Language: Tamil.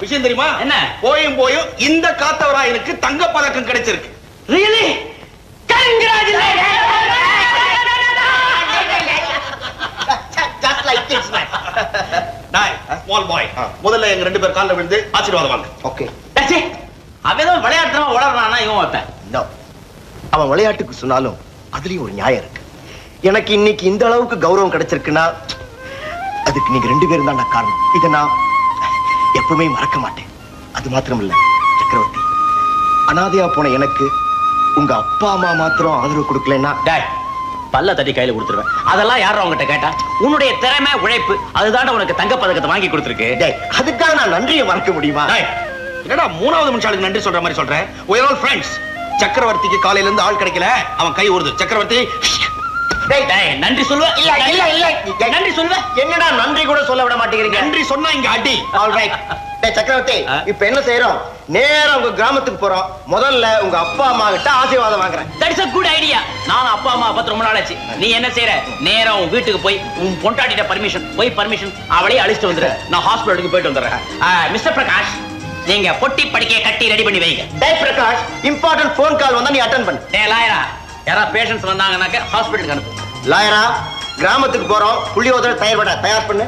விஷயம் தெரியுமா? என்ன? போயும் போயும் இந்த காத்தவராயனுக்கு தங்க பதக்கம் கிடைச்சிருக்கு. Really? Congratulations! Just like this man. Dai, small boy. முதல்ல எங்க ரெண்டு பேர் கால்ல விழுந்து ஆசீர்வாதம் வாங்க. ஓகே. டச்சே. அவன் ஏதோ விளையாட்டுமா வளர்றானா இவன் ஒருத்தன். நோ. அவன் விளையாட்டுக்கு சொன்னாலும் அதுலயும் ஒரு நியாயம் இருக்கு. எனக்கு இன்னைக்கு இந்த அளவுக்கு கௌரவம் கிடைச்சிருக்குன்னா அதுக்கு நீங்க ரெண்டு பேரும் தான் காரணம். இதை நான் எப்பவுமே மறக்க மாட்டேன். அது மாத்திரம் இல்ல சக்கரவர்த்தி, அனாதையா போன எனக்கு உங்க அப்பா அம்மா மாத்திரம் ஆதரவு கொடுக்கலன்னா டேய் பல்ல தட்டி கையில கொடுத்துருவேன். அதெல்லாம் யாரும் அவங்ககிட்ட கேட்டா? உன்னுடைய திறமை உழைப்பு அதுதான் உனக்கு தங்க பதக்கத்தை வாங்கி கொடுத்துருக்கு. டேய் அதுக்காக நான் நன்றியை மறக்க முடியுமா? என்னடா மூணாவது மனுஷாளுக்கு நன்றி சொல்ற மாதிரி சொல்றேன். we are all friends. சக்கரவர்த்திக்கு காலையில இருந்து ஆள் கிடைக்கல, அவன் கை ஊறுது. சக்கரவர்த்தி நன்றி சொல்லுவ. இல்ல இல்ல இல்ல நன்றி சொல்லுவ. என்னடா நன்றி கூட சொல்ல விட மாட்டேங்கிறீங்க? நன்றி சொன்னா இங்க அடி. All right. டேய் சக்கரவர்த்தி, இப்போ என்ன செய்றோம்? நேரா உங்க கிராமத்துக்கு போறோம். முதல்ல உங்க அப்பா அம்மா கிட்ட ஆசீர்வாதம் வாங்குறேன். That's a good idea. நான் அப்பா அம்மா பார்த்து ரொம்ப நாள் ஆச்சு. நீ என்ன செய்யற? நேரா உன் வீட்டுக்கு போய் உன் பொண்டாட்டிட்ட பர்மிஷன் அவளையே அழைச்சிட்டு வந்துரு. நான் ஹாஸ்பிடலுக்கு போயிட்டு வந்துடுறேன். மிஸ்டர் பிரகாஷ், நீங்க பொட்டி படிக்கையை கட்டி ரெடி பண்ணி வைங்க. டேய் பிரகாஷ், இம்பார்ட்டன்ட் ஃபோன் கால் வந்தா நீ அட்டெண்ட் பண்ணு. டேய் லாயரா, யாராவது பேஷண்ட்ஸ் வந்தாங்கன்னாக்க ஹாஸ்பிடலுக்கு அனுப்பு. லாயரா, கிராமத்துக்கு போறோம். புள்ளியோதரை தயார் பண்ணு.